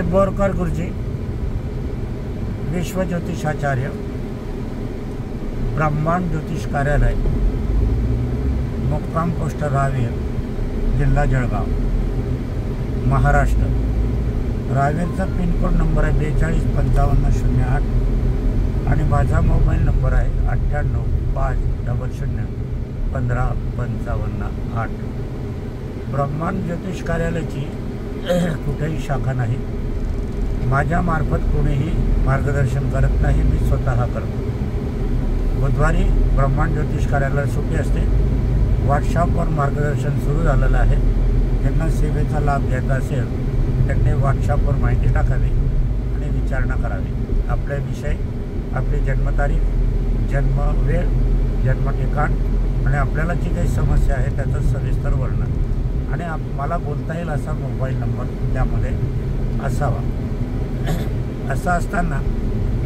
बोरकर गुरुजी, विश्व ज्योतिषाचार्य, ब्रह्मांड ज्योतिष कार्यालय, मुक्काम पोस्ट रावेर, जिल्हा जळगाव, महाराष्ट्र। रावेरचा पिनकोड नंबर आहे 425508 आणि माझा मोबाईल नंबर आहे 9850015558। ब्रह्मांड ज्योतिष कार्यालयाची कुठेही शाखा नाही, माझ्यामार्फत कोणीही मार्गदर्शन करत नाही, मी स्वतः करतो। बुधवारी ब्रह्मांड ज्योतिष कार्यालयाला सुट्टी असते। व्हॉट्सअपवर मार्गदर्शन सुरू झालेलं आहे। ज्यांना सेवेचा लाभ घ्यायचा असेल त्यांनी व्हॉट्सअपवर माहिती टाकावी आणि विचारणा करावी। आपले विषय, आपली जन्मतारीख, जन्म वेळ, जन्म ठिकाण आणि आपल्याला जी काही समस्या आहे त्याचं सविस्तर वर्णन आणि मला बोलता येईल असा मोबाईल नंबर त्यामध्ये असावा। असं असताना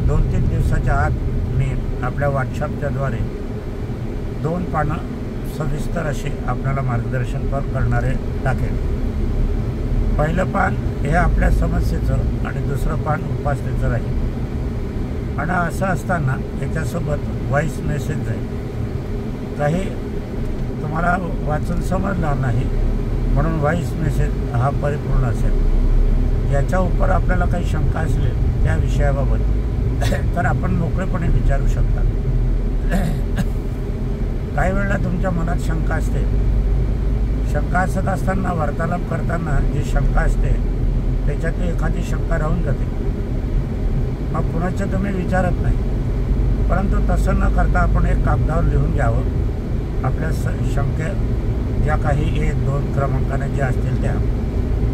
2-3 दिवसाच्या आत मी आपल्या व्हॉट्सअपच्याद्वारे 2 पानं सविस्तर असे आपल्याला मार्गदर्शन करणारे टाकेल। पहिलं पान हे आपल्या समस्येचं आणि दुसरं पान उपासनेचं राहील। आणि असं असताना याच्यासोबत व्हॉईस मेसेज जाईल। काही तुम्हाला वाचून समजणार नाही म्हणून व्हॉईस मेसेज हा परिपूर्ण असेल। याच्या उपर आपल्याला काही शंका असले त्या विषयाबाबत तर आपण मोकळेपणे विचारू शकता। काही वेळेला तुमच्या मनात शंका असते, शंका असत असताना वार्तालाप करताना जी शंका असते त्याच्यातली एखादी शंका राहून जाते, मग कुणाचं तुम्ही विचारत नाही। परंतु तसं न करता आपण एक कागदावर लिहून घ्यावं आपल्या शंके ज्या काही 1-2 क्रमांकाने जे असतील त्या,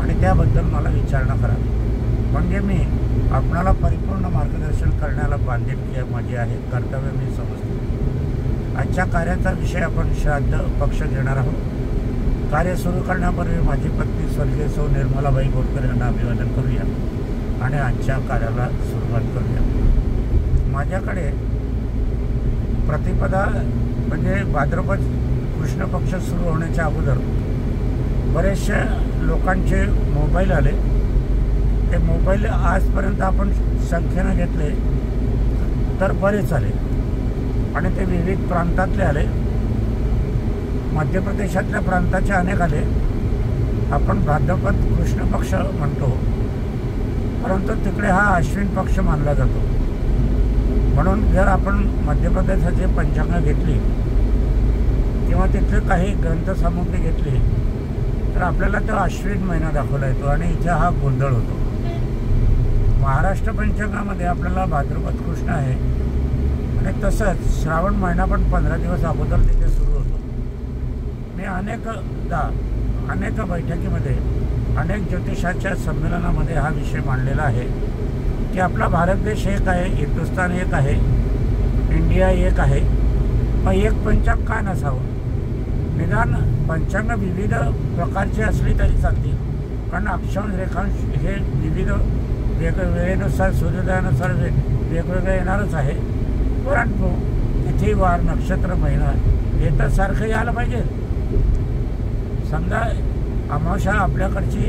आणि त्याबद्दल मला विचारणा करावी। म्हणजे मी आपणाला परिपूर्ण मार्गदर्शन करण्याला बांधिलकी माझी आहे, कर्तव्य मी समजतो। आजच्या कार्याचा विषय आपण श्राद्ध पक्ष घेणार आहोत। कार्य सुरू करण्यापूर्वी माझी पत्नी स्वर्गीय सौ निर्मलाबाई बोरकर यांना अभिवादन करूया आणि आजच्या कार्याला सुरुवात करूया। माझ्याकडे प्रतिपदा म्हणजे भाद्रपद कृष्ण पक्ष सुरू होण्याच्या अगोदर बरेचशा लोकांचे मोबाईल आले। ते मोबाईल आजपर्यंत आपण संख्येनं घेतले तर बरेच आले आणि ते विविध प्रांतातले आले। मध्य प्रदेशातल्या प्रांताचे अनेक आले। आपण भाद्रपद कृष्ण पक्ष म्हणतो, परंतु तिकडे हा अश्विन पक्ष मानला जातो। म्हणून जर आपण मध्य प्रदेशाची पंचांग घेतली किंवा तिथले काही ग्रंथसामुग्री घेतली तर आपल्याला तो अश्विन महिना दाखवला येतो आणि इथे हा गोंधळ होतो। महाराष्ट्र पंचांगामध्ये आपल्याला भाद्रपद कृष्ण आहे आणि तसंच श्रावण महिना पण 15 दिवस अगोदर तिथे सुरू होतो। मी अनेक बैठकीमध्ये, अनेक ज्योतिषाच्या संमेलनामध्ये हा विषय मांडलेला आहे की आपला भारत देश एक आहे, हिंदुस्थान एक आहे, इंडिया एक आहे, मग एक पंचांग का नसावं? निदान पंचांग विविध प्रकारची असली तरी चालतील, कारण अक्षांश रेखांश हे विविध वेळेनुसार सूर्योदयानुसार वेगवेगळं येणारच आहे। परंतु तिथी, वार, नक्षत्र, महिना हे तर सारखं यायला पाहिजे। समजा अमावस्या आपल्याकडची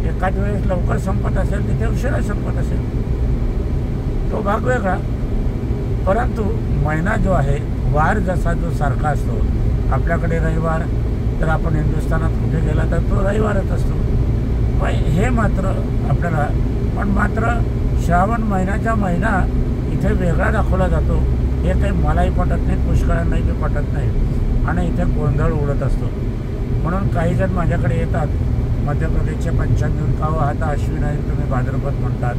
एकाच वेळेस लवकर संपत असेल, तिथे उशिरा संपत असेल, तो भाग वेगळा। परंतु महिना जो आहे, वार जसा जो सारखा असतो, आपल्याकडे रविवार तर आपण हिंदुस्थानात कुठे गेला तर तो रविवारच असतो। पण हे मात्र आपल्याला मात्र श्रावण महिन्याचा महिना इथे वेगळा दाखवला जातो। हे काही मलाही पटत नाही, पुष्कळांनाही बी पटत नाही आणि इथे गोंधळ उडत असतो। म्हणून काही जण माझ्याकडे येतात, मध्य प्रदेशचे पंचांग घेऊन, का हा तर अश्विन आहे तुम्ही भाद्रपद म्हणतात,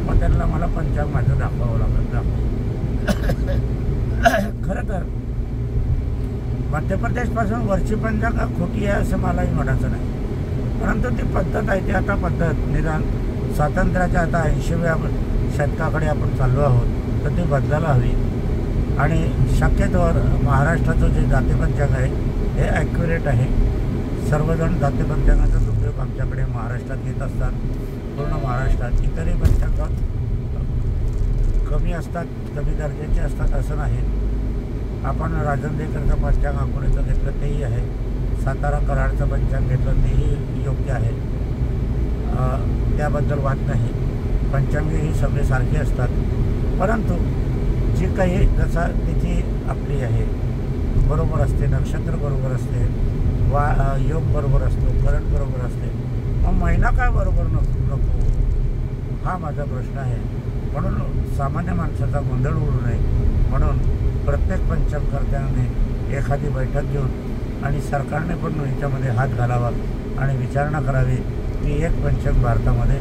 मग त्यांना मला पंचांग माझं दाखवावं लागत। खरं तर मध्य प्रदेशपासून वरची पंचांग खोटी आहे असं मलाही म्हणायचं नाही, परंतु ती पद्धत आहे, ती आता पद्धत निदान स्वातंत्र्याच्या आता 80व्या शतकाकडे आपण चाललो आहोत, तर ती बदलायला हवी। आणि शक्यतोवर महाराष्ट्राचं जे जातीपंचांग आहे हे ॲक्युरेट आहे। सर्वजण जातीपंचांगाचाच उपयोग आमच्याकडे महाराष्ट्रात घेत असतात, पूर्ण महाराष्ट्रात। इतरही पंचांग कमी असतात, कमी दर्जाचे असतात असं नाही। आपण राजंदेकरचं पंचांग अकोल्याचं घेतलं तेही आहे, सातारा कराडचं पंचांग घेतलं तेही योग्य आहे। त्याबद्दल वाद नाही. पंचांगे ही सगळे सारखे असतात, परंतु जी काही जसा तिथी आपली आहे बरोबर असते, नक्षत्र बरोबर असते, योग बरोबर असतो, करंट बरोबर असते, मग महिना काय बरोबर नको? हा माझा प्रश्न आहे. म्हणून सामान्य माणसाचा गोंधळ उडू नये म्हणून प्रत्येक पंचांगकर्त्याने एखादी बैठक घेऊन आणि सरकारने पण याच्यामध्ये हात घालावा आणि विचारणा करावी की एक पंचांग भारतामध्ये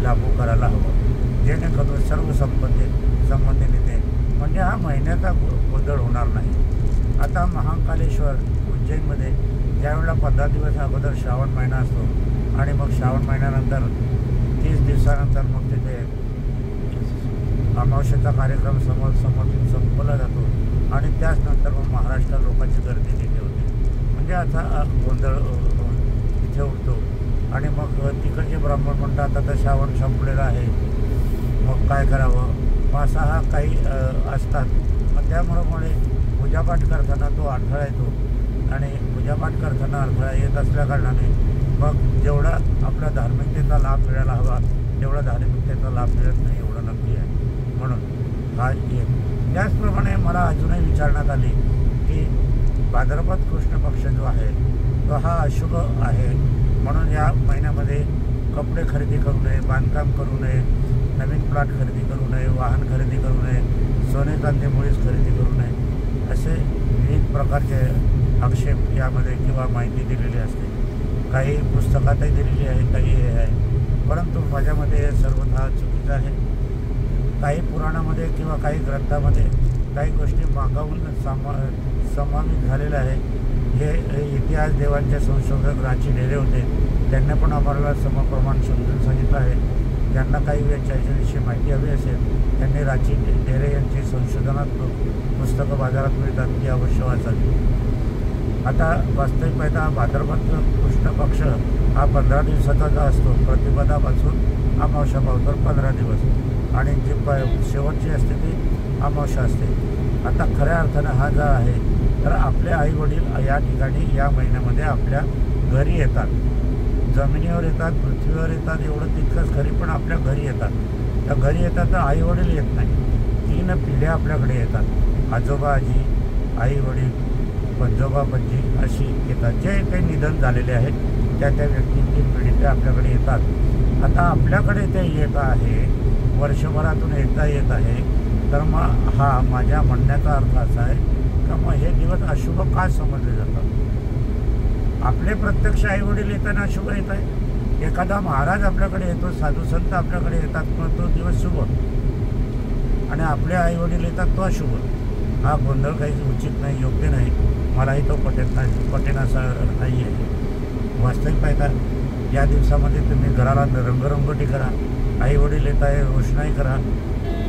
लागू करायला हवं, जेणेकरून सर्व संबंधित नेते म्हणजे हा महिन्याचा गोंधळ होणार नाही. आता महाकालेश्वर उज्जैनमध्ये ज्यावेळेला 15 दिवस अगोदर श्रावण महिना असतो आणि मग श्रावण महिन्यानंतर 30 दिवसानंतर मग तिथे अमावस्येचा कार्यक्रम संपवला जातो आणि त्याचनंतर मग महाराष्ट्रात लोकांची गर्दी तिथे होते. म्हणजे असा गोंधळ तिथे उठतो आणि मग तिकडचे ब्राह्मण म्हणतात आता श्रावण संपलेला आहे, मग काय करावं? असा हा काही असतात. त्यामुळे पूजापाठ करताना तो अडथळा येतो आणि पूजापाठ करताना अडथळा येत असल्या कारणाने मग जेवढा आपल्या धार्मिकतेचा लाभ मिळायला हवा तेवढा धार्मिकतेचा लाभ मिळत नाही, एवढं नक्की आहे. म्हणून हा एक. त्याचप्रमाणे मला अजूनही विचारण्यात आली की भाद्रपद कृष्ण पक्ष जो आहे तो हा अशुभ आहे, म्हणून या महिन्यामध्ये कपडे खरेदी करू नये, बांधकाम करू नये, नवीन प्लॉट खरेदी करू नये, वाहन खरेदी करू नये, सोने चांदी मुळीच खरेदी करू नये, असे विविध प्रकारचे आक्षेप यामध्ये किंवा माहिती दिलेली असते. काही पुस्तकातही दिलेली आहे, काही हे आहे, परंतु माझ्यामध्ये हे सर्वतः चुकीचं आहे. काही पुराणामध्ये किंवा काही ग्रंथामध्ये काही गोष्टी मागावून समावित झालेल्या आहे. हे इतिहास देवांचे संशोधक राची ढेरे होते, त्यांनी पण आम्हाला समप्रमाण समजून सांगितलं आहे. ज्यांना काही याच्याविषयी माहिती हवी असेल त्यांनी राची ढेरे यांची संशोधनात्मक पुस्तकं बाजारात मिळतात, ती अवश्य वाचावी. आता वास्तविक पाहता भाद्रपद कृष्ण पक्ष हा 15 दिवसाचा असतो. प्रतिपदापासून अमावस्या पावतर 15 दिवस आणि जी शेवटची असते ती अमावस्या असते. आता खऱ्या अर्थानं हा जो आहे तर आपले आईवडील या ठिकाणी या महिन्यामध्ये आपल्या घरी येतात, जमिनीवर येतात, पृथ्वीवर येतात, एवढं तितकंच खरी, पण आपल्या घरी येतात. त्या घरी येतात तर आईवडील येत नाही, 3 पिढ्या आपल्याकडे येतात. आजोबा आजी, आई वडील, पंजोबा पणजी अशी येतात. जे काही निधन झालेले आहेत त्या व्यक्तींची पिढी ते आपल्याकडे येतात. आता आपल्याकडे ते येत आहे, वर्षभरातून एकदा येत आहे, तर मग हा माझ्या म्हणण्याचा अर्थ असा आहे का मग हे दिवस अशुभ का समजले जातात? आपले प्रत्यक्ष आईवडील येताना अशुभ येत आहे. एखादा महाराज आपल्याकडे येतो, साधू संत आपल्याकडे येतात, मग तो दिवस शुभ, आणि आपले आईवडील येतात तो अशुभ. हा गोंधळ काही उचित नाही, योग्य नाही. मलाही तो पटेन असा नाही आहे. वास्तविक पाहता या दिवसामध्ये तुम्ही घराला रंगरंगोटी करा, आईवडील येत आहे रोषणाई करा,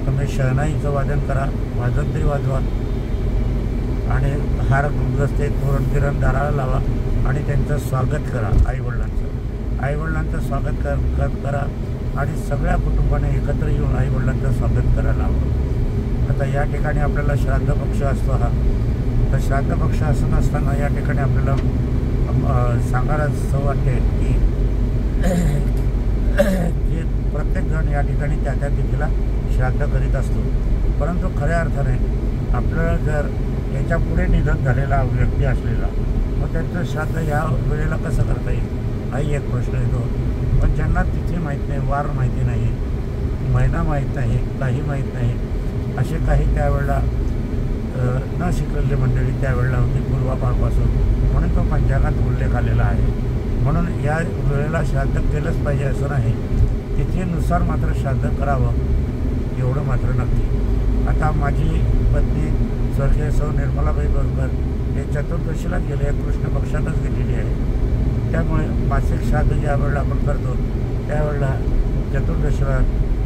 तुम्ही शहनाईचं वादन करा, वाजंत्री वाजवा आणि हार गुलदस्ते तोरण किरण दाराला लावा आणि त्यांचं स्वागत करा. आईवडिलांचं स्वागत करा आणि सगळ्या कुटुंबाने एकत्र येऊन आईवडिलांचं स्वागत करायला हवं. आता या ठिकाणी आपल्याला श्राद्ध पक्ष असतो हा, तर श्राद्ध पक्ष असं नसताना या ठिकाणी आपल्याला सांगायला असं वाटते की प्रत्येकजण या ठिकाणी त्या तिथीला श्राद्ध करीत असतो, परंतु खऱ्या अर्थाने आपल्याला जर याच्या पुढे निधन झालेला व्यक्ती असलेला मग त्यांचं श्राद्ध या वेळेला कसं करता येईल हाही एक प्रश्न येतो. पण ज्यांना तिथी माहीत नाही, वार माहिती नाही, महिना माहीत नाही, काही माहीत नाही, असे काही त्यावेळेला न शिकलेली मंडळी त्यावेळेला होती पूर्वापारपासून, म्हणून तो पंचांगात उल्लेख आलेला आहे. म्हणून या वेळेला श्राद्ध केलंच पाहिजे असं नाही, तिथीनुसार मात्र श्राद्ध करावं एवढं मात्र नक्की. आता माझी पत्नी स्वर्गीय सौ निर्मलाबाई बरोबर हे चतुर्दशीला गेले, कृष्ण पक्षातच गेलेली आहे. त्यामुळे मासिक श्राद्ध ज्या वेळेला आपण करतो त्यावेळेला चतुर्दशीला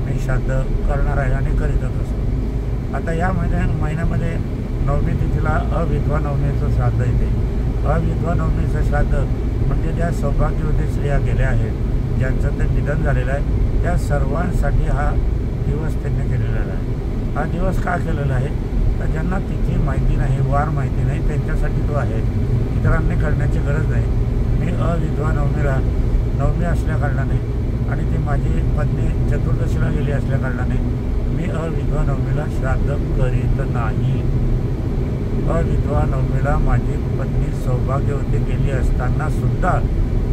मी श्राद्ध करणार आहे आणि करीतच असतो. आता या महिन्यामध्ये नवमी तिथीला अविधवा नवमीचं श्राद्ध येते. अविधवा नवमीचं श्राद्ध म्हणजे ज्या सौभाग्यवती स्त्रिया गेल्या आहेत, ज्यांचं ते निधन झालेलं आहे, त्या सर्वांसाठी हा दिवस त्यांनी केलेला आहे. हा दिवस का केलेला आहे तर ज्यांना तिथी माहिती नाही, वार माहिती नाही, त्यांच्यासाठी तो आहे, इतरांनी करण्याची गरज नाही. मी अविधवा नवमी असल्या कारणाने आणि ती माझी पत्नी चतुर्दशीला गेली असल्या कारणाने मी अविधवा नवमीला श्राद्ध करीत नाही. अविधवा नवमीला माझी पत्नी सौभाग्यवती गेली असताना सुद्धा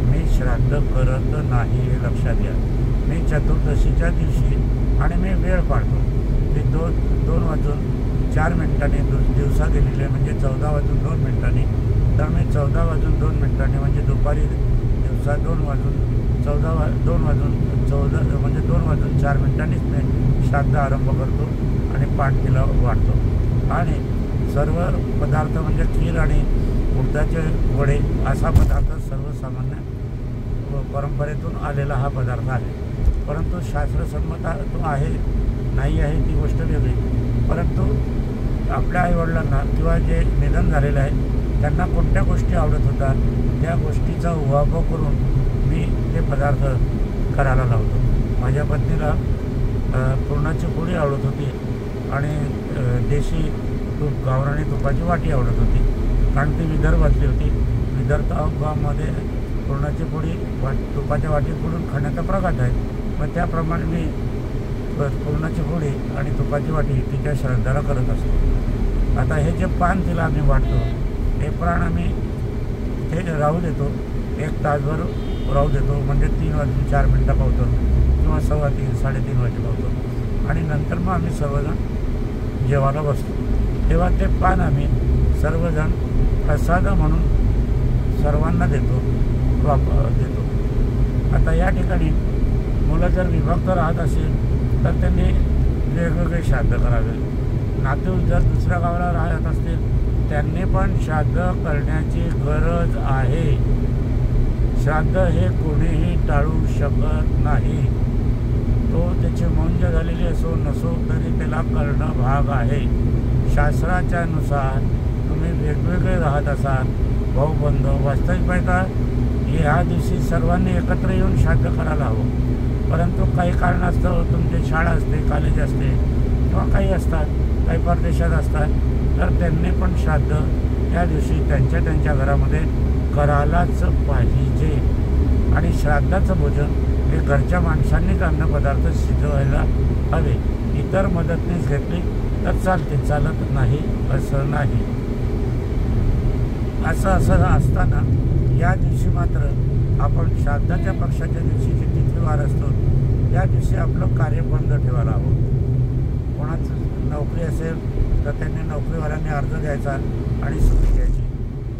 मी श्राद्ध करत नाही, हे लक्षात घ्या. मी चतुर्दशीच्या दिवशी आणि मी वेळ पाळतो. मी 2:04 दिवसा गेलेले म्हणजे 14:02 तर मी 14:02 म्हणजे दुपारी दिवसा 2:14 म्हणजे 2:04 मी श्राद्ध आरंभ करतो आणि पाठीला वाढतो. आणि सर्व पदार्थ म्हणजे खीर आणि उडदाचे वडे असा पदार्थ सर्वसामान्य परंपरेतून आलेला हा पदार्थ आहे. परंतु शास्त्रसंमत तो आहे नाही आहे ती गोष्ट वेगळी. परंतु आपल्या आईवडिलांना किंवा जे निधन झालेलं आहे त्यांना कोणत्या गोष्टी आवडत होतात त्या गोष्टीचा उहापोह करून मी ते पदार्थ करायला लावतो. माझ्या पत्नीला पुरणाची पोळी आवडत होती आणि देशी तूप गावरानी तुपाची वाटी आवडत होती, कारण ती विदर्भातली होती. विदर्भामध्ये पुरणाची पोळी तुपाच्या वाटीत बुडून खाण्याचा प्रघात आहे. मग त्याप्रमाणे मी पुरणाची पोळी आणि तुपाची वाटी तिच्या श्राद्धाला करत असतो. आता हे जे पान तिला आम्ही वाटतो हे प्राण आम्ही ते राहू देतो, 1 तासभर राहू देतो, म्हणजे 3:04 पावतो किंवा 3:15 3:30 वाजे पावतो. आणि नंतर मग आम्ही सर्वजण जेवायला बसतो. तेव्हा ते पान आम्ही सर्वजण प्रसाद म्हणून सर्वांना देतो. आता या ठिकाणी मुलं जर विभक्त राहत असेल तर त्यांनी वेगवेगळे श्राद्ध करावे. नातू जर दुसऱ्या गावाला राहत असतील त्यांनी पण श्राद्ध करण्याची गरज आहे. श्राद्ध हे कोणीही टाळू शकत नाही. तो त्याची मौंज झालेली असो नसो तरी त्याला करणं भाग आहे. शास्त्राच्या नुसार तुम्ही वेगवेगळे राहत असाल भाऊबंध, वास्तविक पाहता ह्या दिवशी सर्वांनी एकत्र येऊन श्राद्ध करायला हवं. परंतु काही कारणास्तव तुमची शाळा असते, कॉलेज असते किंवा काही असतात, काही परदेशात असतात, तर त्यांनी पण श्राद्ध त्या दिवशी त्यांच्या घरामध्ये करायलाच पाहिजे. आणि श्राद्धाचं भोजन हे घरच्या माणसांनीच अन्नपदार्थ शिजवायला हवे. इतर मदतनीस घेतली तर चालते, चालत नाही असं नाही. असं असताना या दिवशी मात्र आपण श्राद्धाच्या पक्षाच्या दिवशी जी तिथीवार असतो त्या दिवशी आपलं कार्य बंद ठेवायला हवं. कोणाचं नोकरी असेल तर त्यांनी नोकरीवाल्यांनी अर्ज द्यायचा आणि सुट्टी घ्यायची.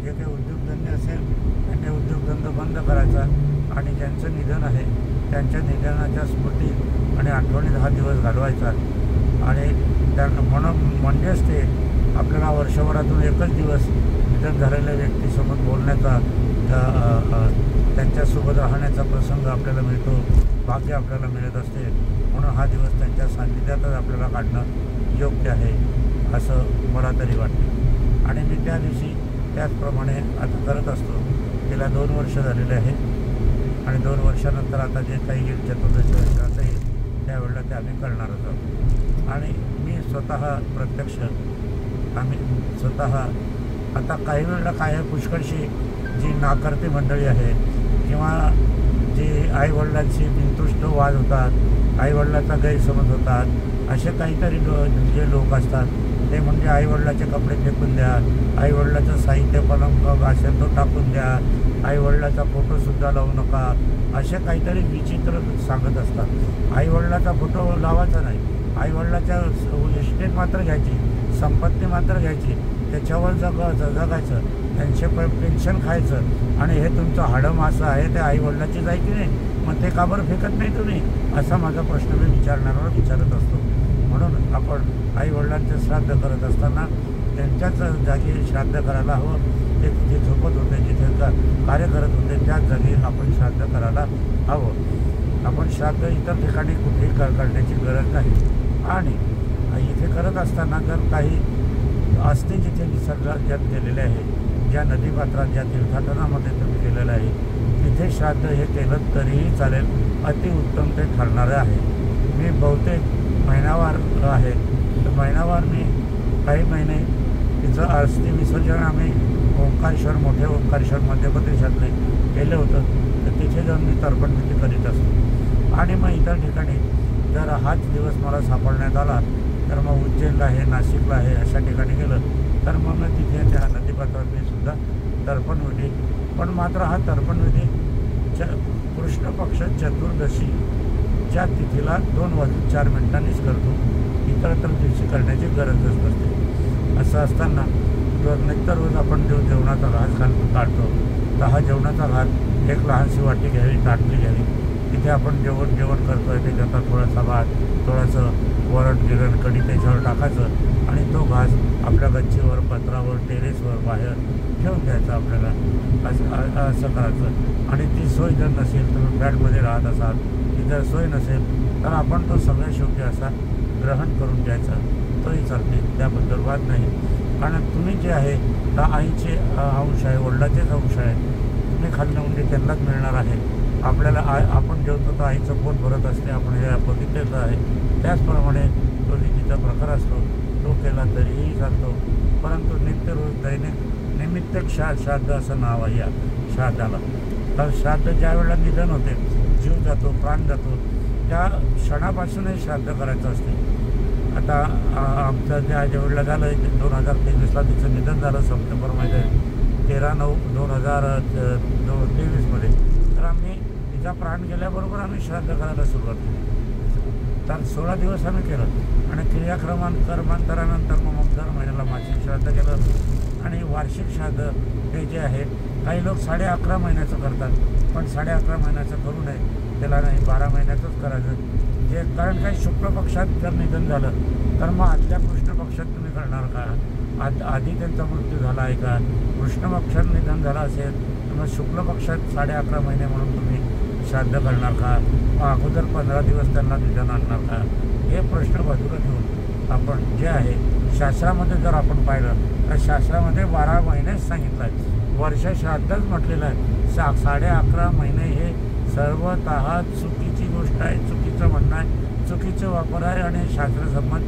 जे काही उद्योगधंदे असेल त्यांनी उद्योगधंदा बंद करायचा आणि ज्यांचं निधन आहे त्यांच्या निधनाच्या स्मृती आणि आठवणीत हा दिवस घालवायचा. आणि त्यांना म्हणजेच ते आपल्याला वर्षभरातून एकच दिवस निधन झालेल्या व्यक्तीसोबत बोलण्याचा, त्यांच्यासोबत राहण्याचा प्रसंग आपल्याला मिळतो, भाग्य आपल्याला मिळत असते. म्हणून हा दिवस त्यांच्या सान्निध्यातच आपल्याला काढणं योग्य आहे असं मला तरी वाटते. आणि मी त्या दिवशी त्याचप्रमाणे आता करत असतो. गेल्या 2 वर्ष झालेले आहे आणि 2 वर्षानंतर आता जे काही येईल चतुर्दशी वर्षाचं येईल त्यावेळेला ते आम्ही करणारच आहोत. आणि मी प्रत्यक्ष आम्ही आता काही वेळेला काय आहे, पुष्कळशी जी नाकर्ती मंडळी आहे किंवा जी आईवडिलांशी बिनतुष्ट वाद होतात, आईवडिलांचा गैरसमज होतात, असे काहीतरी जे लोक असतात ते म्हणजे आईवडिलाचे कपडे फेकून द्या, आईवडिलाचं साहित्य पलंग असेल तो टाकून द्या, आईवडिलाचा फोटोसुद्धा लावू नका, असे काहीतरी विचित्र सांगत असतात. आईवडिलाचा फोटो लावायचा नाही, आईवडिलाच्या इस्टेट मात्र घ्यायची, संपत्ती मात्र घ्यायची, त्याच्यावर जगायचं, त्यांचे पेन्शन खायचं. आणि हे तुमचं हाडं मासं आहे ते आईवडिलाची जायची नाही, मग ते का बरं फेकत नाही तुम्ही, असा माझा प्रश्न मी विचारत असतो. म्हणून आपण आईवडिलांचे श्राद्ध करत असताना त्यांच्याच जागी श्राद्ध करायला हवं. ते जिथे झोपत होते, जिथे कार्य करत होते त्याच जागी आपण श्राद्ध करायला हवं. आपण श्राद्ध इतर ठिकाणी कुठेही करण्याची गरज नाही. आणि इथे करत असताना जर काही असते जिथे निसर्गात गेलेले आहे, ज्या नदीपात्रात ज्या तीर्थाटनामध्ये तुम्ही गेलेलं आहे तिथे श्राद्ध हे केलं तरीही चालेल, अतिउत्तम ते ठरणारं आहे. मी बहुतेक महिनावार आहे तर महिनावार मी काही महिने तिचं अस्थि विसर्जन आम्ही ओंकारेश्वर, मोठे ओंकारेश्वर मध्य प्रदेशातले केलं होतं, तर तिथे जाऊन मी तर्पण विधी करीत असतो. आणि मग इतर ठिकाणी जर हाच दिवस मला सापडण्यात आला तर मग उज्जैनला आहे, नाशिकला आहे, अशा ठिकाणी गेलं तर मग तिथे त्या नदीपात्रात मी सुद्धा तर्पणविधी. पण मात्र हा तर्पणविधी कृष्ण पक्ष चतुर्दशी च्या तिथीला 2:04 करतो. इतरत्र दिवशी करण्याची गरजच नसते. असं असताना जर नित्य रोज आपण जो जेवणाचा घास काढतो तर हा जेवणाचा घास एक लहानशी वाटी घ्यावी, ताटली घ्यावी. तिथे आपण जेवण करतो आहे त्याच्यात थोडासा भात, थोडंसं वरण गिरण कढी त्याच्यावर टाकायचं आणि तो घास आपल्या गच्चीवर, पत्रावर, टेरेसवर बाहेर ठेवून द्यायचा आपल्याला. असं करायचं. आणि ती सोय जर नसेल, तुम्ही फ्लॅटमध्ये राहत असाल, ती जर सोय नसेल तर आपण तो सगळ्या शेवटी असा ग्रहण करून घ्यायचा, तोही चालते, त्याबद्दल वाद नाही. कारण तुम्ही जे आहे तर आईचे अंश आहे, वडिलाचेच अंश आहे. तुम्ही खाल्लं म्हणजे त्यांनाच मिळणार आहे. आपल्याला आपण जेवतो तर आईचं पोट भरत असते, आपण हे बघितलेलं आहे. त्याचप्रमाणे तो विधीचा प्रकार असतो, तो केला तरीही चालतो. परंतु नित्य रोज दैनिक निमित्त श्राद्ध असं नाव आहे या श्राद्धाला. तर श्राद्ध ज्या वेळेला निधन होते, जीव जातो, प्राण जातो, त्या क्षणापासूनही श्राद्ध करायचं असते. आता आमचं ज्या वेळेला झालं 2023ला तिचं निधन झालं सप्टेंबर महिन्यात 13/9/2023मध्ये. तर आम्ही तिचा प्राण गेल्याबरोबर आम्ही श्राद्ध करायला सुरुवात केली. तर 16 दिवस आम्ही केलं आणि कर्मांतरानंतर मग दर महिन्याला मासिक श्राद्ध केलं. आणि वार्षिक श्राद्ध हे जे आहे, काही लोक 11.5 महिन्याचं करतात, पण 11.5 महिन्याचं करू नये, त्याला नाही 12 महिन्याचंच करायचं. जे कारण काही शुक्ल पक्षात जर निधन झालं तर मग आदल्या कृष्ण पक्षात तुम्ही करणार का? आधी त्यांचा मृत्यू झाला आहे का? कृष्ण पक्षात निधन झालं असेल तर मग शुक्ल पक्षात 11.5 महिने म्हणून तुम्ही श्राद्ध करणार का? अगोदर 15 दिवस त्यांना निधन आणणार का? हे प्रश्न बाजूला ठेवून आपण जे आहे शास्त्रामध्ये जर आपण पाहिलं तर शास्त्रामध्ये 12 महिनेच सांगितलं आहे. वर्ष श्राद्धच म्हटलेलं आहे. 11.5 महिने हे सर्वतः चुकीची गोष्ट आहे, चुकीचं म्हणणं आहे, चुकीचं वापर आहे आणि शास्त्रसंमत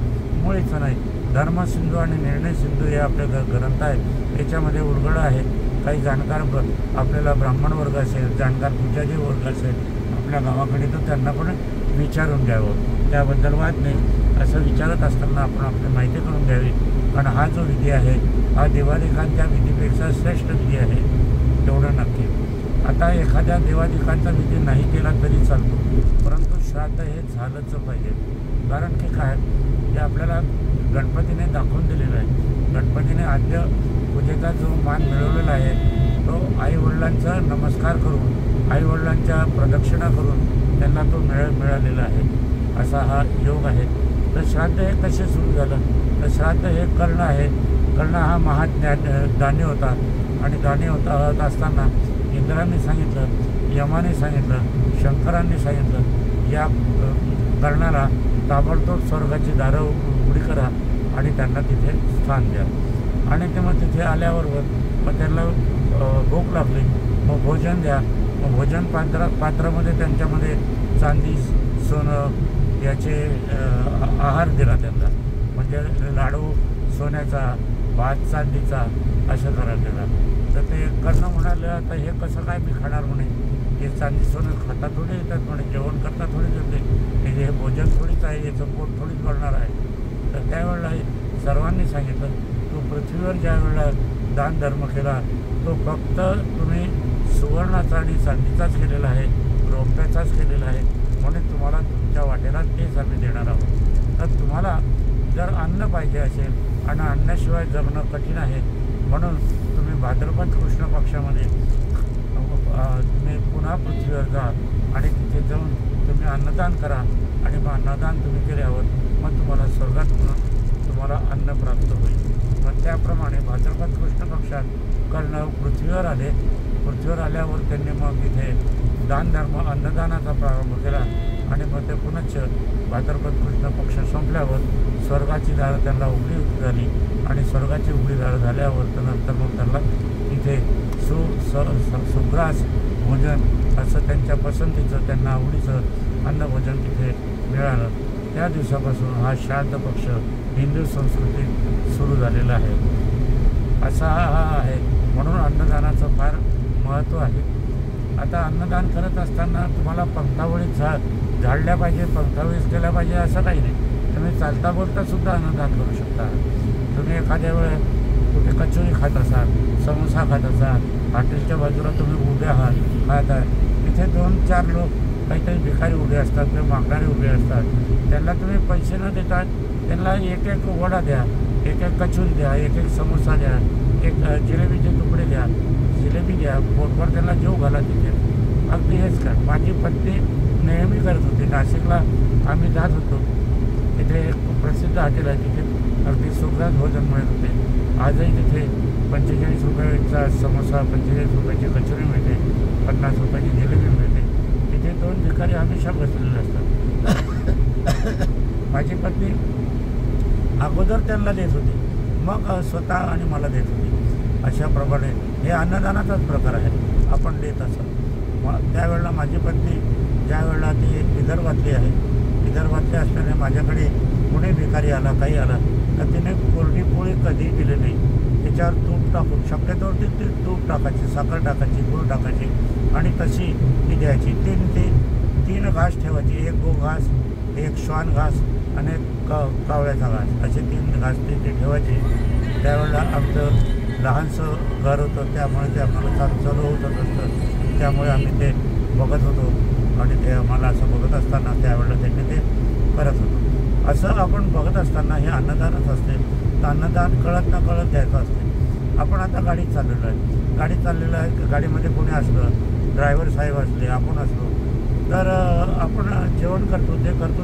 मुळीच नाही. धर्मसिंधू आणि निर्णय सिंधू हे आपले ग्रंथ आहेत, याच्यामध्ये उलगडं आहे. काही जाणकार आपल्याला ब्राह्मण वर्ग असेल, जाणकार पूजारी वर्ग असेल आपल्या गावाकडे, तर त्यांना पण विचारून घ्यावं, त्याबद्दल वाद नाही. असं विचारत असताना आपण आपली माहिती करून घ्यावी. कारण हा जो विधी आहे हा देवादिकांच्या विधीपेक्षा श्रेष्ठ विधी आहे, तेवढं नक्की. आता एखाद्या देवादिकांचा विधी नाही केला तरी चालतो, परंतु श्राद्ध हे झालंच पाहिजे. कारण की काय, जे आपल्याला गणपतीने दाखवून दिलेलं आहे. गणपतीने आद्य पूजेचा जो मान मिळवलेला आहे तो आईवडिलांचा नमस्कार करून, आईवडिलांच्या प्रदक्षिणा करून त्यांना तो मिळालेला आहे. असा हा योग आहे. तर श्राद्ध हे कसे सुरू झालं? तर श्राद्ध हे कर्ण आहे. कर्ण हा दानी होता आणि दानी होत असताना इंद्रांनी सांगितलं, यमाने सांगितलं, शंकरांनी सांगितलं, या कर्णाला ताबडतोब स्वर्गाची दारं उघडी करा आणि त्यांना तिथे स्थान द्या. आणि ते मग तिथे आल्यावर मग त्यांना भूक लागली, मग भोजन द्या. मग भोजन पात्रामध्ये त्यांच्यामध्ये चांदी, सोनं याचे आहार दिला त्यांना. म्हणजे लाडू सोन्याचा, भात चांदीचा असं करायला दिला. तर ते कर्ण म्हणाले, आता हे कसं काय मी खाणार म्हणे, हे चांदी सोनं खाता थोडे येतात म्हणे, जेवण करता थोडीच येते, हे भोजन थोडीच आहे, याचं पोट थोडीच भरणार आहे. तर त्यावेळेला सर्वांनी सांगितलं, तो पृथ्वीवर ज्या वेळेला दान धर्म केला तो फक्त तुम्ही सुवर्णाचा आणि चांदीचाच केलेला आहे, रौप्याचाच केलेला आहे, म्हणून तुम्हाला तुमच्या वाटेला तेच आम्ही देणार आहोत. तर तुम्हाला जर अन्न पाहिजे असेल आणि अन्नाशिवाय जगणं कठीण आहे, म्हणून तुम्ही भाद्रपद कृष्ण पक्षामध्ये तुम्ही पुन्हा पृथ्वीवर जा आणि तिथे जाऊन तुम्ही अन्नदान करा. आणि मग अन्नदान तुम्ही केल्यावर मग तुम्हाला स्वर्गात तुम्हाला अन्न प्राप्त होईल. मग त्याप्रमाणे भाद्रपद कृष्ण पक्षात कर्ण पृथ्वीवर आले. पृथ्वीवर आल्यावर त्यांनी मग तिथे दानधर्म अन्नदानाचा प्रारंभ केला. आणि मग ते पुनश्च भाद्रपद कृष्ण पक्ष संपल्यावर स्वर्गाची दारं त्यांना उघडी झाली. आणि स्वर्गाची उघडी दारं झाल्यावर नंतर मग त्यांना तिथे सुग्रास भोजन असं त्यांच्या पसंतीचं, त्यांना आवडीचं अन्नभोजन तिथे मिळालं. त्या दिवसापासून हा श्राद्ध पक्ष हिंदू संस्कृतीत सुरू झालेला आहे. असा हा आहे. म्हणून अन्नदानाचं फार महत्त्व आहे. आता अन्नदान करत असताना तुम्हाला पंक्तावळीत झाडल्या पाहिजे, पंक्तावळीच केल्या पाहिजे असं काही नाही. तुम्ही चालता बोलता सुद्धा अन्नदान करू शकता. तुम्ही एखाद्या वेळेस कुठे कचोरी खात असाल, समोसा खात असाल, हॉटेलच्या बाजूला तुम्ही उभे आहात खात आहात, तिथे 2-4 लोक काहीतरी भिकारी उभे असतात किंवा मागणारे उभे असतात. त्यांना तुम्ही पैसे न देता त्यांना एक एक वडा द्या, एक एक कचोरी द्या, एक एक समोसा द्या, एक जिलेबीचे तुकडे द्या, जिलेबी द्या, पोटभर त्यांना जेव घाला तिथे. अगदी हेच कर. माझी पत्नी नेहमी करत होती. नाशिकला आम्ही जात होतो, तिथे एक प्रसिद्ध हॉटेल आहे, तिथे अगदी सुखद भोजन मिळत होते. आजही तिथे 45 रुपयाचा समोसा, 45 रुपयाची कचोरी मिळते, 50 रुपयाची जिलेबी मिळते. तिथे 2 भिकारी हमेशा बसलेले असतात. माझी पत्नी अगोदर त्यांना देत होती, मग स्वतः आणि मला देत होती. अशा प्रकारे हे अन्नदानाचाच प्रकार आहे. आपण देत असं त्यावेळेला माझी पत्नी ज्या वेळेला ती विदर्भातली आहे, विदर्भातली असल्याने माझ्याकडे कुणी भिकारी आला, काही आला तर तिने कोरडी पोळी कधी दिली नाही. त्याच्यावर तूप टाकून, शक्यतोवर ती तूप टाकायची, साखर टाकायची, गूळ टाकायची आणि तशी ती द्यायची. 3 घास ठेवायची, एक गो घास, एक श्वान घास आणि एक कावळ्याचा घास, असे 3 घास ती ठेवायची. त्यावेळेला आमचं लहानसं घर होतं, त्यामुळे ते आम्हाला चालू होतच असतं. त्यामुळे आम्ही ते बघत होतो आणि ते आम्हाला असं बघत असताना त्यावेळेला त्यांनी ते करत होतो. असं आपण बघत असताना हे अन्नदानच असते. तर अन्नदान कळत न कळत द्यायचं असते. आपण आता गाडीत चाललेलो आहे, गाडीत चाललेलं आहे, गाडीमध्ये कोणी असलं, ड्रायव्हर साहेब असले, आपण असलो तर आपण जेवण करतो,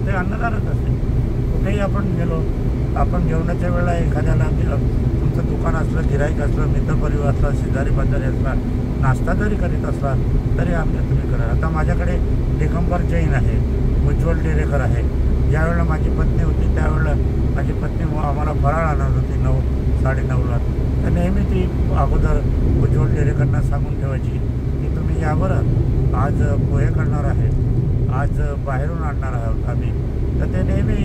ते अन्नदानच असते. कुठेही आपण गेलो, आपण जेवणाच्या वेळेला एखाद्याला तुमचं दुकान असलं, गिराईक असलं, मित्रपरिवार असला, शेजारी पाजारी असला, नाश्ता जरी करीत असला तरी तुम्ही करा. आता माझ्याकडे दिगंबर जैन आहे, उज्ज्वल डेरेकर आहे. ज्यावेळेला माझी पत्नी होती त्यावेळेला माझी पत्नी आम्हाला फराळ आणत होती 9-9:30ला. तर नेहमी ती अगोदर उज्ज्वल डेरेकरांना सांगून ठेवायची की तुम्ही या बरं, आज पोहे करणार आहे, आज बाहेरून आणणार आहोत आम्ही. तर ते नेहमी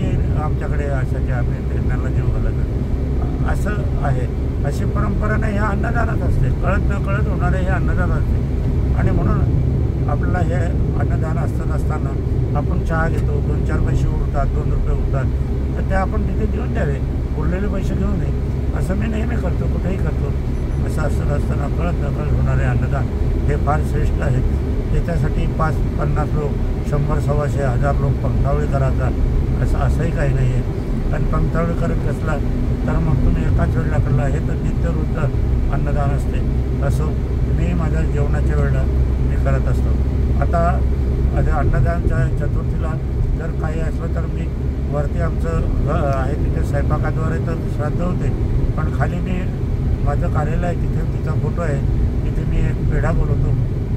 आमच्याकडे असायचे, आम्ही त्यांना जीव घालत. असं आहे, अशी परंपरा नाही, हे अन्नदानच असते. कळत न कळत होणारे हे अन्नदान असते. आणि म्हणून आपल्याला हे अन्नदान असताना आपण चहा घेतो, 2-4 पैसे उरतात, 2 रुपये उरतात, तर ते आपण तिथे देऊन द्यावे, उरलेले पैसे घेऊ नये. असं मी नेहमी करतो, कुठेही करतो. असं असताना कळत न कळत होणारे अन्नदान हे फार श्रेष्ठ आहे. त्याच्यासाठी 5-50 लोक, 100-125 हजार लोक पंक्तावळी करायचा असंही काही नाही आहे. आणि पंक्तावळी करत असला तर मग तुम्ही एकाच वेळेला करला, हे तर नित्यवृत्त अन्नदान असते. असं मी माझ्या जेवणाच्या वेळेला मी करत असतो. आता अन्नदानच्या चतुर्थीला जर काही असलं तर मी वरती आमचं आहे तिथे स्वयंपाकाद्वारे तर श्राद्ध होते, पण खाली मी माझं कार्यालय आहे, तिचा फोटो आहे, तिथे मी एक पेढा बोलवतो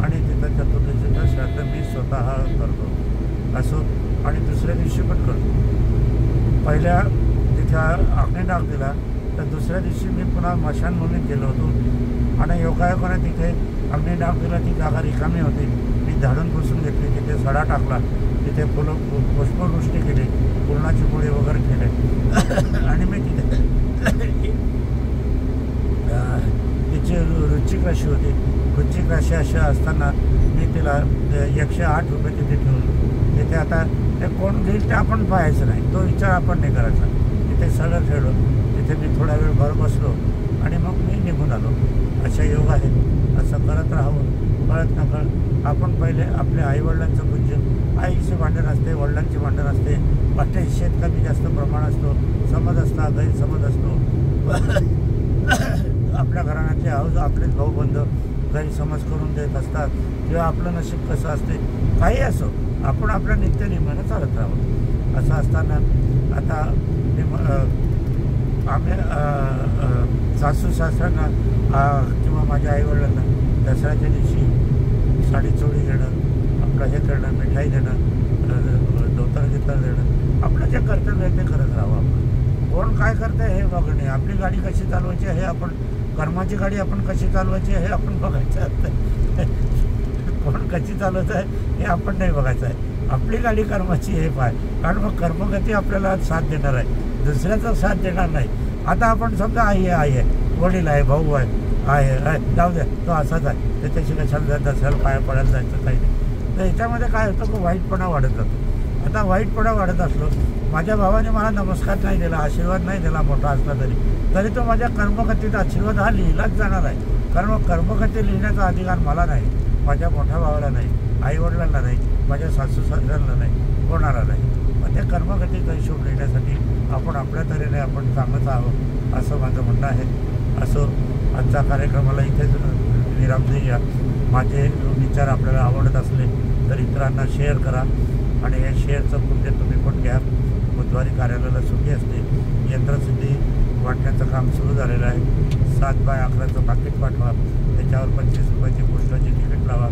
आणि तिथं चतुर्थीचं श्राद्ध मी स्वतः करतो. असो आणि दुसऱ्या दिवशी पण करतो. पहिल्या तिथे अग्निनाग दिला, तर दुसऱ्या दिवशी मी पुन्हा स्मशानभूमीत गेलो होतो आणि योगायोगाने तिथे अग्निनाग दिला, ती जागा रिकामी होती. मी झाडून पुसून घेतली, तिथे सडा टाकला, तिथे पुष्पवृष्टी केली, पुरणाची पोळी वगैरे केले आणि मी तिथे तिची रुचिक राशी होती. रुचिक राशी अशी असताना मी तिला 108 रुपये तिथे ठेवले. तिथे आता ते कोण घेईल ते आपण पाहायचं नाही, तो विचार आपण नाही करायचा. तिथे सगळं ठेवलो, तिथे मी थोडा वेळ भर बसलो आणि मग मी निघून आलो. अशा योग आहेत. असं करत राहावं, कळत न कळत. आपण पहिले आपल्या आईवडिलांचं पूज्य, आईचे भांडण असते, वडिलांचे भांडण असते, वाटे शेत कमी जास्त प्रमाण असतो, समज असता, गैरसमज असतो. आपल्या घराण्यातले आहोत आपलेच भाऊबंध गैरसमज करून देत असतात किंवा आपलं नशीब कसं असते, काही असो, आपण आपल्या नित्यनियमानं चालत राहावं. असं असताना आता आम्ही सासू सासऱ्यांना किंवा माझ्या आईवडिलांना दसऱ्याच्या दिवशी साडी चोळी देणं, आपलं हे करणं, मिठाई देणं, धोतर गितर देणं, आपलं जे कर्तव्य आहे ते करत राहावं. आपण कोण काय करतं हे बघणे, आपली गाडी कशी चालवायची हे आपण, कर्माची गाडी आपण कशी चालवायची हे आपण बघायचं असतं. कोण कशी चालवत आहे हे आपण नाही बघायचं आहे. आपली गाडी कर्माची हे पाय, कारण मग कर्मगती आपल्याला साथ देणार आहे, दुसऱ्याचा साथ देणार नाही. आता आपण समजा आई आहे, वडील आहे, भाऊ आहे, जाऊ द्या, तो असाच आहे, त्याच्याशी कशाला जात असेल, पाया पडायला जायचं काही नाही. तर ह्याच्यामध्ये काय होतं की वाईटपणा वाढत जातो. आता वाईटपणा वाढत असलो, माझ्या भावाने मला नमस्कार नाही दिला, आशीर्वाद नाही दिला मोठा असला तरी तो माझ्या कर्मगतीत आशीर्वाद हा लिहिलाच जाणार आहे. कारण मग कर्मगती लिहिण्याचा अधिकार मला नाही, माझ्या मोठ्या भावाला नाही, आईवडिलांना नाही, माझ्या सासू सासऱ्यांना नाही, कोणाला नाही. मग त्या कर्मगतीचा हिशोब लिहिण्यासाठी आपण आपल्या तऱ्हेने आपण चांगलंच आहोत असं माझं म्हणणं आहे. असो, आजचा कार्यक्रमाला इथेच विराम देऊया. माझे विचार आपल्याला आवडत असले तर इतरांना शेअर करा आणि हे शेअरचं पुण्य तुम्ही पण घ्या. बुधवारी कार्यालयाला सुट्टी असते. यंत्रसिद्धी वाटण्याचं काम सुरू झालेलं आहे. 7x11चं पाकिट पाठवा, त्याच्यावर 25 रुपयाची पोस्टाची तिकीट लावा.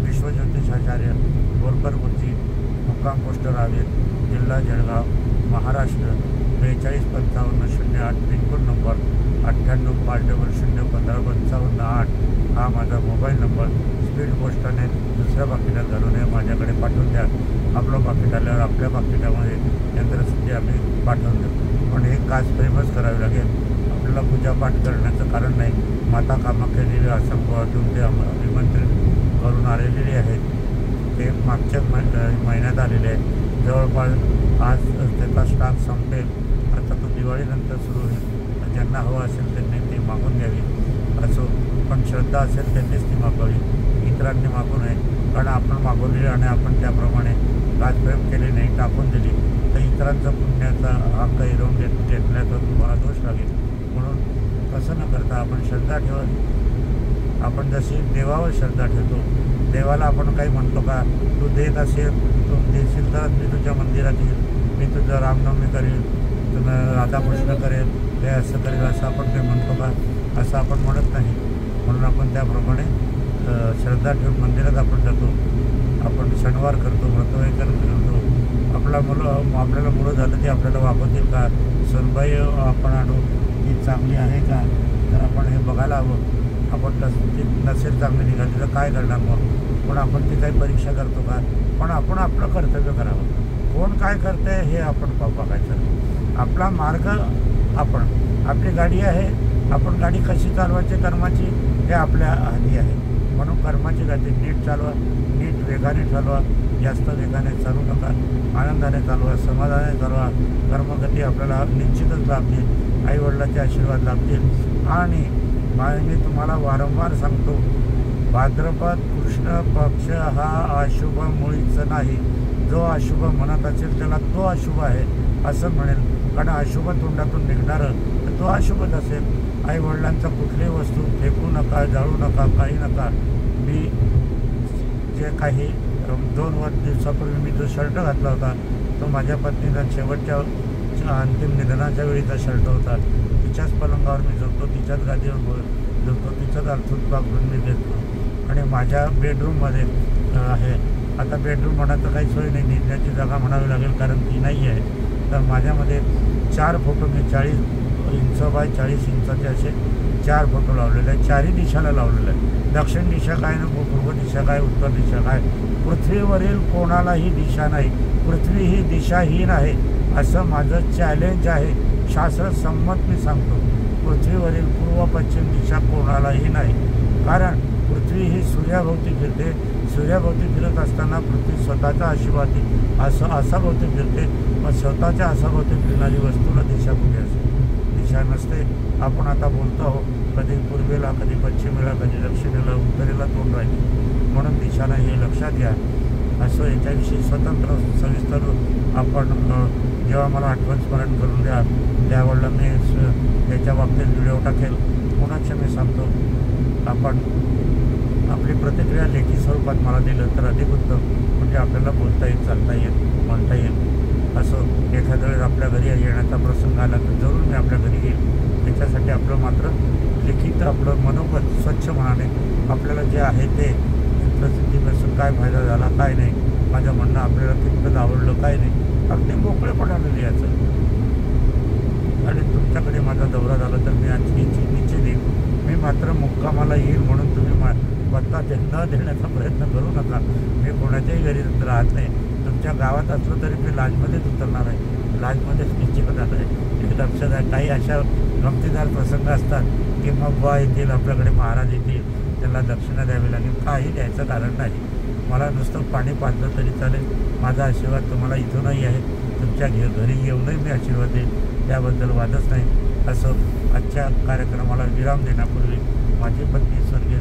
विश्वज्योतिषाचार्य बोरकर गुरुजी, मुक्काम पोस्ट रावेत, जिल्हा जळगाव, महाराष्ट्र 425508, पिनकोड नंबर 9850051558. हा माझा मोबाईल नंबर. स्पीड पोस्टाने दुसऱ्या पाकिटात घालून हे माझ्याकडे पाठवून द्या. आपलं पाकिट आल्यावर आपल्या पाकिटामध्ये यंत्रसिद्धी आम्ही पाठवून देऊ. पण हे कास फेमस करावी लागेल. आपल्याला पूजापाठ करण्याचं कारण नाही. माता कामाख्या देवी आश्रमगृहातून ते निमंत्रित करून आलेले आहेत. ते मागच्या महिन्यात आलेले आहे. जवळपास आज त्याचा स्टॉक संपेल. आता तो दिवाळीनंतर सुरू होईल. ज्यांना हवं असेल त्यांनी ती मागून घ्यावी. असो, पण श्रद्धा असेल त्यांनीच ती मागावी, इतरांनी मागू नये. कारण आपण मागवली आणि आपण त्याप्रमाणे राजप्रेम केले नाही, टाकून दिली तर इतरांचा पुण्याचा हक्क हिरवून घेतल्याचा तुम्हाला दोष लागेल. म्हणून तसं न करता आपण श्रद्धा ठेवावी. आपण जशी देवावर श्रद्धा ठेवतो, देवाला आपण काही म्हणतो का, तू देत असेल, तू देशील तर मी तुझ्या मंदिरात येईल, मी तुझं रामनवमी करेल, तुला राधाकृष्ण करेल, हे असं करेल असं आपण काही म्हणतो का? असं आपण म्हणत नाही. म्हणून आपण त्याप्रमाणे श्रद्धा ठेवून मंदिरात आपण जातो. आपण शनिवार करतो, व्रतवैकरण करतो. आपल्याला मुलं झालं ते आपल्याला वापरतील का, सुनबाई आपण आणू, ती चांगली आहे का, तर आपण हे बघायला हवं. आपण ती नसेल चांगली निघाली तर काय करणार मग? पण आपण ती काही परीक्षा करतो का? पण आपण आपलं कर्तव्य करावं. कोण काय करतं आहे हे आपण बघायचं. आपला मार्ग, आपली गाडी आहे, आपण गाडी कशी चालवायची कर्माची हे आपल्या हाती आहे. म्हणून कर्माची गती नीट चालवा, नीट वेगाने चालवा, जास्त वेगाने चालू नका, आनंदाने चालवा, समाधानाने चालवा. कर्मगती आपल्याला निश्चितच लाभतील, आईवडिलांचे आशीर्वाद लाभतील. आणि मी तुम्हाला वारंवार सांगतो, भाद्रपद कृष्ण पक्ष हा अशुभ मुळीच नाही. जो अशुभ म्हणत असेल त्याला तो अशुभ आहे असं म्हणेल. कारण अशुभ तोंडातून निघणारं तर तो अशुभच असेल. आईवडिलांचा कुठलीही वस्तू फेकू नका, जाळू नका, काही नका. मी जे काही 2 दिवसापूर्वी मी जो शर्ट घातला होता तो माझ्या पत्नीचा शेवटच्या अंतिम निधनाच्या वेळीचा शर्ट होता. तिच्याच पलंगावर मी झोपतो, तिच्याच गादीवर झोपतो, तिच्याच अर्थून पाकडून मी घेतो. आणि माझ्या बेडरूममध्ये आहे. आता बेडरूम म्हणायचं काही सोय नाही, निघण्याची जागा म्हणावी लागेल कारण ती नाही आहे. तर माझ्यामध्ये 4 फोटो मी 40 इंच बाय 40 इंचाचे असे 4 फोटो लावलेले आहेत. 4ही दिशाला लावलेले आहेत. दक्षिण दिशा काय नको, पूर्व दिशा काय, उत्तर दिशा काय. पृथ्वीवरील कोणालाही दिशा नाही, पृथ्वी ही दिशाहीन आहे असं माझं चॅलेंज आहे. शास्त्रसंमत मी सांगतो, पृथ्वीवरील पूर्व पश्चिम दिशा कोणालाही नाही. कारण पृथ्वी ही सूर्याभोवती फिरते. सूर्याभोवती फिरत असताना पृथ्वी स्वतःच्या आसाभोवती फिरते. मग स्वतःच्या आसाभोवती फिरणारी वस्तूला दिशा कुठे असते? दिशा नसते. आपण आता बोलतो आहोत, कधी पूर्वेला, कधी पश्चिमेला, कधी दक्षिणेला, उत्तरेला तोंड राहील. म्हणून दिशा नाही हे लक्षात घ्या. असं याच्याविषयी स्वतंत्र सविस्तर आपण जेव्हा मला आठवण स्मरण करून द्या त्यावेळेला मी त्याच्या बाबतीत व्हिडिओ टाकेल. पुन्हा मी सांगतो, आपण आपली प्रतिक्रिया लेखी स्वरूपात मला दिलं तर अधिक उत्तम. म्हणजे आपल्याला बोलता येईल, चालता येईल, म्हणता येईल. असं एखाद्या वेळेस आपल्या घरी येण्याचा प्रसंग आला तर जरूर मी आपल्या घरी येईल. त्याच्यासाठी आपलं मात्र लिखित आपलं मनोगत स्वच्छ मनाने आपल्याला जे आहे ते प्रसिद्धीपासून काय फायदा झाला, काय नाही, माझं म्हणणं आपल्याला कितपत आवडलं, काय नाही, अगदी मोकळेपणाने लिहायचं. आणि तुमच्याकडे माझा दौरा झाला तर मी आणखी निश्चित येईल. मी मात्र मुक्कामाला येईल म्हणून तुम्ही पत्ता न देण्याचा प्रयत्न करू नका. मी कोणाच्याही घरी राहत नाही. तुमच्या गावात असलं तरी मी लाजमध्येच उतरणार आहे. लाजमध्येच निश्चित आलं आहे. हे लक्षात आहे. काही अशा गमतीदार प्रसंग असतात की मग बुवा येतील आपल्याकडे, महाराज येतील, त्यांना दक्षिणा द्यावी लागेल. काही द्यायचं कारण नाही. मला नुसतं पाणी पाजलं तरी चालेल. माझा आशीर्वाद तुम्हाला इथूनही आहे. तुमच्या घरी येऊनही मी आशीर्वाद देईन, त्याबद्दल वादच नाही. असं आजच्या कार्यक्रमाला विराम देण्यापूर्वी माझी पत्नी स्वर्गीय